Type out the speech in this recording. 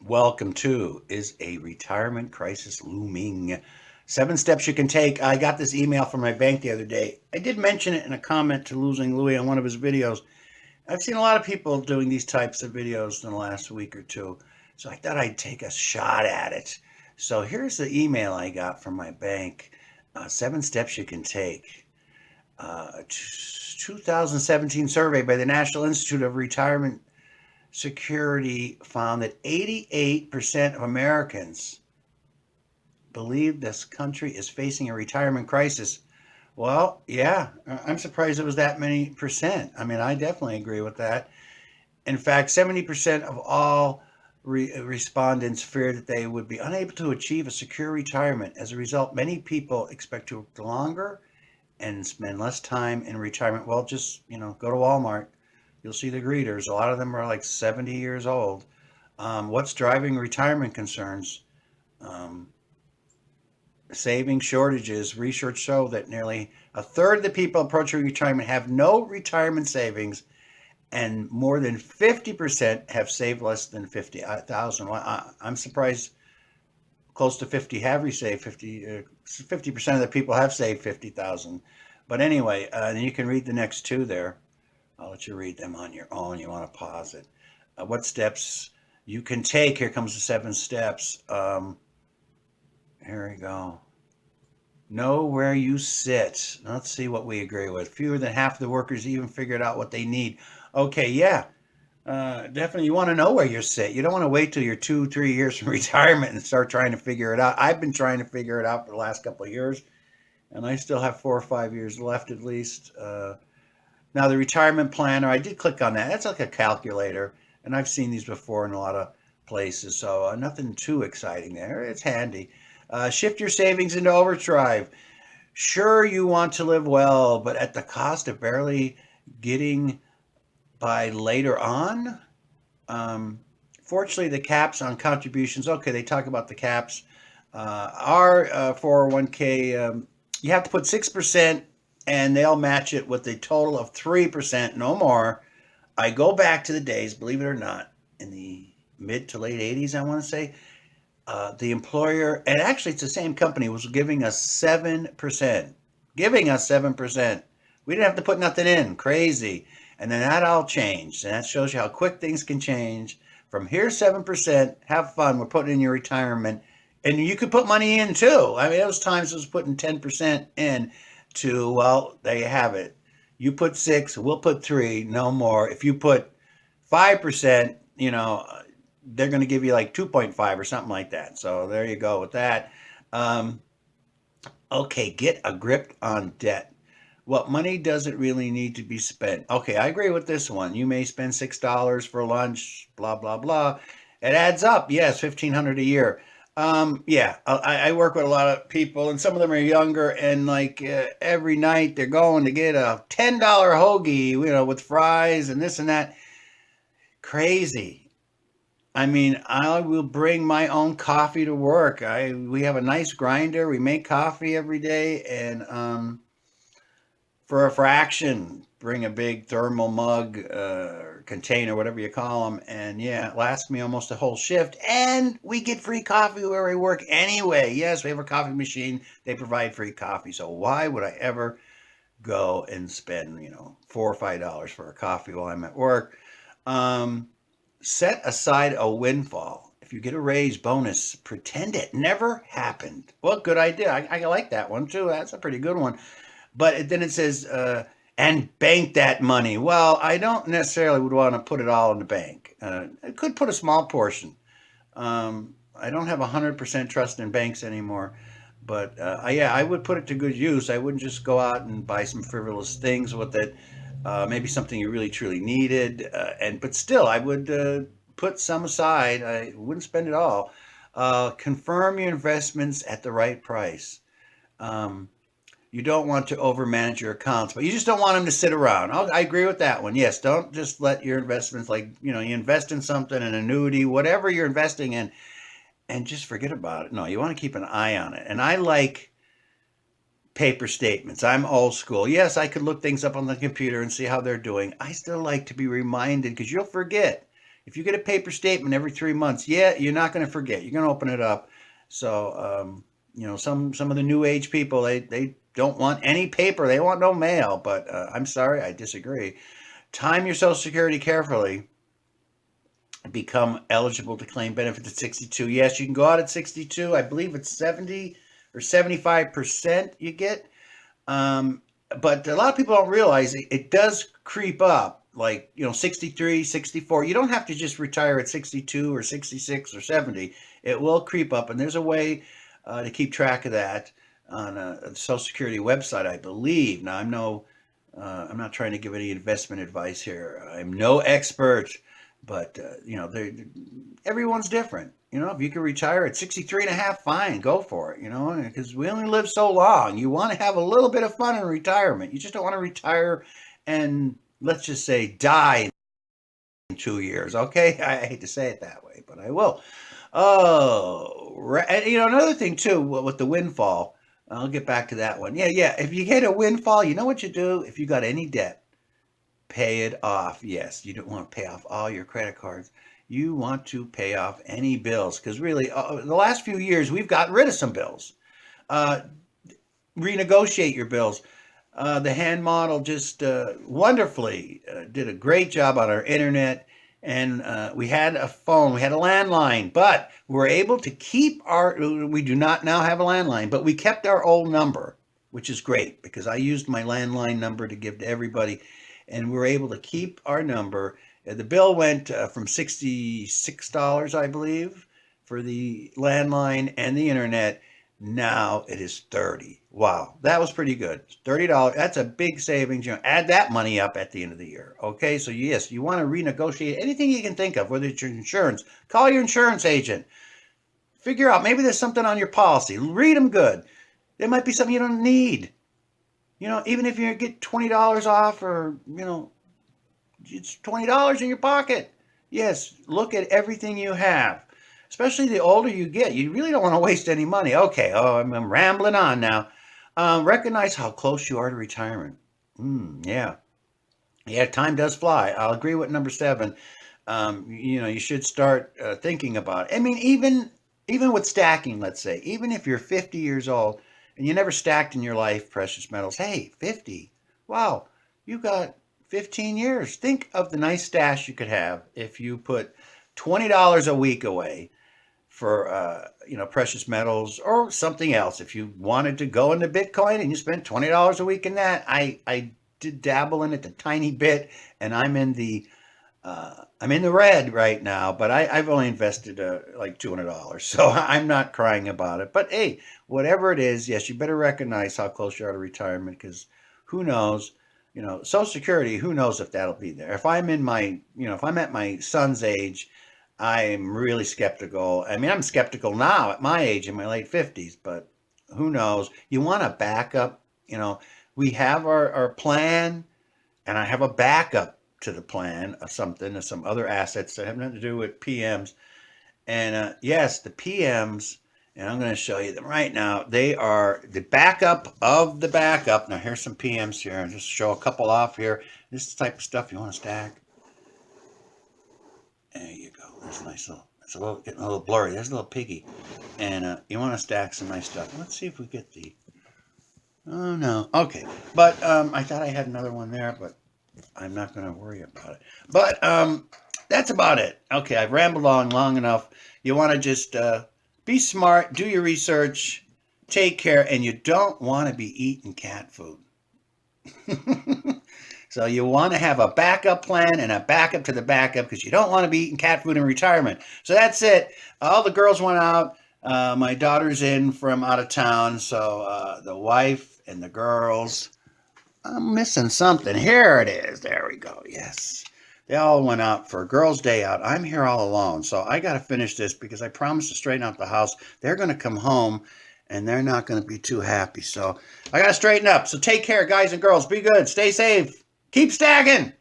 Welcome to Is a Retirement Crisis Looming? 7 steps you can take. I got this email from my bank the other day. I did mention it in a comment to Losing Louie on one of his videos. I've seen a lot of people doing these types of videos in the last week or two, so I thought I'd take a shot at it. So here's the email I got from my bank. 7 steps you can take. A 2017 survey by the National Institute of Retirement Security found that 88% of Americans believe this country is facing a retirement crisis. Well, yeah, I'm surprised it was that many percent. I mean, I definitely agree with that. In fact, 70% of all respondents fear that they would be unable to achieve a secure retirement. As a result, many people expect to work longer and spend less time in retirement. Well, just, go to Walmart. You'll see the greeters. A lot of them are like 70 years old. What's driving retirement concerns? Um, Saving shortages. Research show that nearly a third of the people approaching retirement have no retirement savings, and more than 50% have saved less than 50,000. Well, I'm surprised close to 50 have saved 50% of the people have saved 50,000. But anyway, and you can read the next two there. I'll let you read them on your own. You want to pause it. What steps you can take? Here comes the 7 steps. Here we go. Know where you sit. Let's see what we agree with. Fewer than half of the workers even figured out what they need. Okay, yeah. Definitely, you want to know where you sit. You don't want to wait till you're 2, 3 years from retirement and start trying to figure it out. I've been trying to figure it out for the last couple of years, and I still have 4 or 5 years left at least. Now, the retirement planner, I did click on that. That's like a calculator, and I've seen these before in a lot of places, so nothing too exciting there. It's handy. Shift your savings into overdrive. Sure, you want to live well, but at the cost of barely getting by later on. Um, Fortunately, the caps on contributions, okay, they talk about the caps. Our 401k, you have to put 6%, and they'll match it with a total of 3%, no more. I go back to the days, believe it or not, in the mid to late 80s, I want to say. The employer, and actually it's the same company, was giving us 7%. Giving us 7%. We didn't have to put nothing in. Crazy. And then that all changed. And that shows you how quick things can change. From here, 7%, have fun. We're putting in your retirement. And you could put money in too. I mean, those times it was putting 10% in to, well, there you have it. You put 6, we'll put 3, no more. If you put 5%, they're going to give you like 2.5 or something like that. So there you go with that. Um, okay, get a grip on debt. Well, money doesn't really need to be spent. Okay, I agree with this one. You may spend $6 for lunch, blah blah blah. It adds up. Yes, 1,500 a year. Yeah, I work with a lot of people, and some of them are younger, and like every night they're going to get a $10 hoagie, with fries and this and that. Crazy. I mean, I will bring my own coffee to work. We have a nice grinder. We make coffee every day, and for a fraction, bring a big thermal mug container, whatever you call them, and yeah, it lasts me almost a whole shift. And we get free coffee where we work anyway. Yes, we have a coffee machine. They provide free coffee. So why would I ever go and spend $4 or $5 for a coffee while I'm at work? Um, Set aside a windfall. If you get a raise bonus, pretend it never happened. Well, good idea. I like that one too. That's a pretty good one. But then it says, and bank that money. Well, I don't necessarily would want to put it all in the bank. I could put a small portion. I don't have 100% trust in banks anymore. But yeah, I would put it to good use. I wouldn't just go out and buy some frivolous things with it. Maybe something you really truly needed, but still, I would put some aside. I wouldn't spend it all. Confirm your investments at the right price. Um, you don't want to overmanage your accounts, but you just don't want them to sit around. I agree with that one. Yes, don't just let your investments, like, you invest in something, an annuity, whatever you're investing in, and just forget about it. No, you want to keep an eye on it. And I like paper statements. I'm old school. Yes, I could look things up on the computer and see how they're doing. I still like to be reminded because you'll forget. If you get a paper statement every 3 months, yeah, you're not going to forget. You're going to open it up. So, some of the new age people, they don't want any paper. They want no mail. But I'm sorry, I disagree. Time your Social Security carefully. Become eligible to claim benefits at 62. Yes, you can go out at 62. I believe it's 70 or 75% you get. But a lot of people don't realize it does creep up, like, 63, 64. You don't have to just retire at 62 or 66 or 70. It will creep up, and there's a way to keep track of that on a Social Security website, I believe. Now, I'm not trying to give any investment advice here. I'm no expert, but everyone's different. If you can retire at 63 and a half, fine, go for it, because we only live so long. You want to have a little bit of fun in retirement. You just don't want to retire and, let's just say, die in 2 years. Okay, I hate to say it that way, but I will. Oh, and, another thing too with the windfall. I'll get back to that one. Yeah. If you get a windfall, you know what you do. If you got any debt, pay it off. Yes, you don't want to pay off all your credit cards. You want to pay off any bills, because really, the last few years we've gotten rid of some bills. Uh, Renegotiate your bills. The hand model just wonderfully did a great job on our internet, and we had a phone, we had a landline, but we're able to keep we do not now have a landline, but we kept our old number, which is great, because I used my landline number to give to everybody, and we're able to keep our number. The bill went from $66, I believe, for the landline and the internet. Now it is 30. Wow, that was pretty good. $30. That's a big savings. Add that money up at the end of the year. Okay, so yes, you want to renegotiate anything you can think of, whether it's your insurance. Call your insurance agent. Figure out, maybe there's something on your policy. Read them good. There might be something you don't need. Even if you get $20 off, or it's $20 in your pocket. Yes, look at everything you have. Especially the older you get, you really don't want to waste any money. Okay, I'm rambling on now. Recognize how close you are to retirement. Yeah. Yeah, time does fly. I'll agree with number 7. You should start thinking about it. I mean, even with stacking, let's say, even if you're 50 years old and you never stacked in your life precious metals, hey, 50. Wow, you got 15 years. Think of the nice stash you could have if you put $20 a week away for precious metals or something else. If you wanted to go into Bitcoin and you spent $20 a week in that, I did dabble in it a tiny bit, and I'm in the red right now, but I've only invested like $200, so I'm not crying about it. But hey, whatever it is, yes, you better recognize how close you are to retirement, because who knows? Social Security, who knows if that'll be there. If I'm at my son's age, I'm really skeptical. I mean, I'm skeptical now at my age, in my late 50s, but who knows? You want a backup. We have our plan, and I have a backup to the plan of some other assets that have nothing to do with PMs. And yes, the PMs, and I'm going to show you them right now. They are the backup of the backup. Now, here's some PMs here. I'll just show a couple off here. This is the type of stuff you want to stack. There you go. That's nice little. It's getting a little blurry. There's a little piggy, and you want to stack some nice stuff. Let's see if we get the. Oh no. Okay, but I thought I had another one there, but I'm not going to worry about it. But that's about it. Okay, I've rambled on long enough. You want to just be smart, do your research, take care, and you don't want to be eating cat food. So you want to have a backup plan and a backup to the backup, because you don't want to be eating cat food in retirement. So that's it. All the girls went out. My daughter's in from out of town. So the wife and the girls. I'm missing something. Here it is. There we go. Yes. They all went out for a girls' day out. I'm here all alone. So I got to finish this, because I promised to straighten out the house. They're going to come home, and they're not going to be too happy. So I got to straighten up. So take care, guys and girls. Be good. Stay safe. Keep stacking.